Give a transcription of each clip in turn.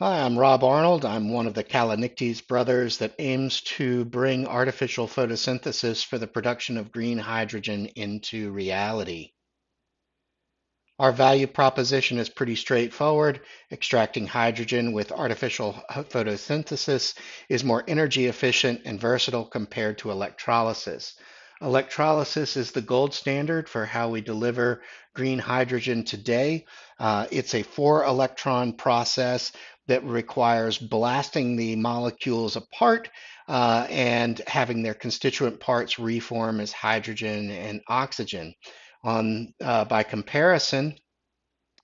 Hi, I'm Rob Arnold. I'm one of the Callinectes brothers that aims to bring artificial photosynthesis for the production of green hydrogen into reality. Our value proposition is pretty straightforward. Extracting hydrogen with artificial photosynthesis is more energy efficient and versatile compared to electrolysis. Electrolysis is the gold standard for how we deliver green hydrogen today. It's a four electron process that requires blasting the molecules apart and having their constituent parts reform as hydrogen and oxygen. By comparison,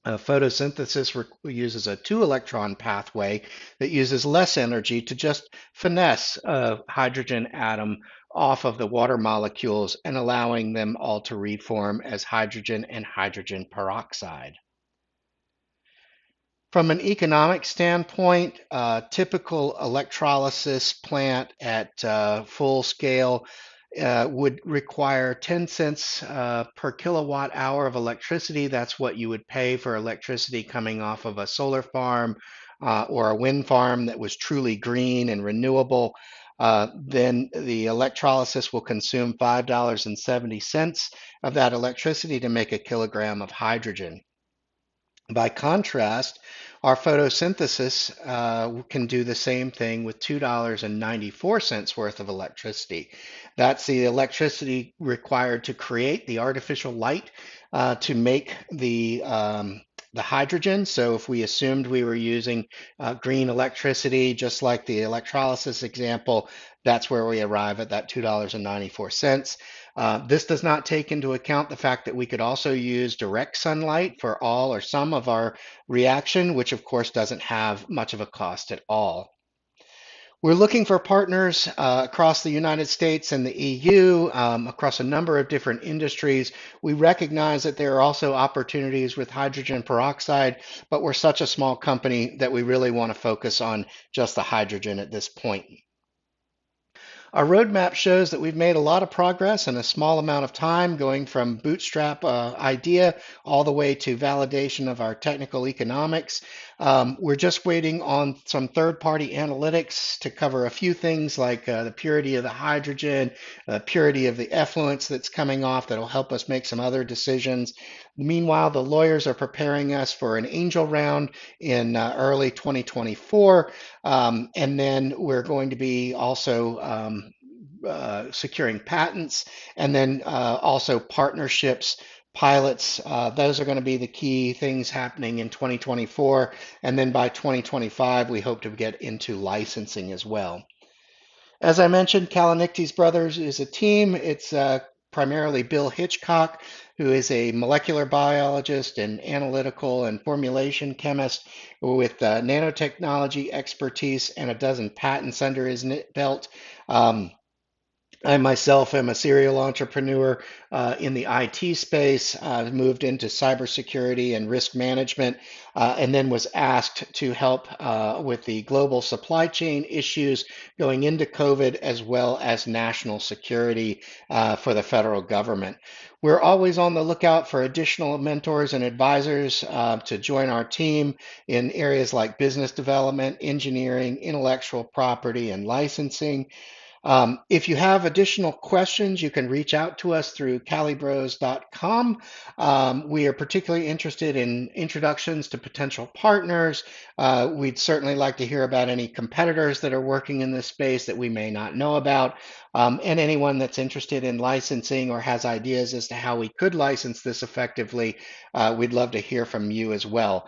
photosynthesis uses a two electron pathway that uses less energy to just finesse a hydrogen atom off of the water molecules and allowing them all to reform as hydrogen and hydrogen peroxide. From an economic standpoint, a typical electrolysis plant at full scale would require 10 cents per kilowatt hour of electricity. That's what you would pay for electricity coming off of a solar farm or a wind farm that was truly green and renewable. Then the electrolysis will consume $5.70 of that electricity to make a kilogram of hydrogen. By contrast, our photosynthesis can do the same thing with $2.94 worth of electricity. That's the electricity required to create the artificial light to make the hydrogen. So if we assumed we were using green electricity, just like the electrolysis example, that's where we arrive at that $2.94. This does not take into account the fact that we could also use direct sunlight for all or some of our reaction, which of course doesn't have much of a cost at all. We're looking for partners across the United States and the EU, across a number of different industries. We recognize that there are also opportunities with hydrogen peroxide, but we're such a small company that we really want to focus on just the hydrogen at this point. Our roadmap shows that we've made a lot of progress in a small amount of time, going from bootstrap idea all the way to validation of our technical economics. We're just waiting on some third-party analytics to cover a few things like the purity of the hydrogen, purity of the effluents that's coming off that'll help us make some other decisions. Meanwhile, the lawyers are preparing us for an angel round in early 2024. And then we're going to be also securing patents and then also partnerships, pilots. Those are going to be the key things happening in 2024. And then by 2025, we hope to get into licensing as well. As I mentioned, Callinectes Brothers is a team. It's primarily Bill Hitchcock, who is a molecular biologist and analytical and formulation chemist with nanotechnology expertise and a dozen patents under his belt. I myself am a serial entrepreneur in the IT space. Moved into cybersecurity and risk management, and then was asked to help with the global supply chain issues going into COVID, as well as national security for the federal government. We're always on the lookout for additional mentors and advisors to join our team in areas like business development, engineering, intellectual property, and licensing. If you have additional questions, you can reach out to us through calibros.com. We are particularly interested in introductions to potential partners. We'd certainly like to hear about any competitors that are working in this space that we may not know about. And anyone that's interested in licensing or has ideas as to how we could license this effectively, we'd love to hear from you as well.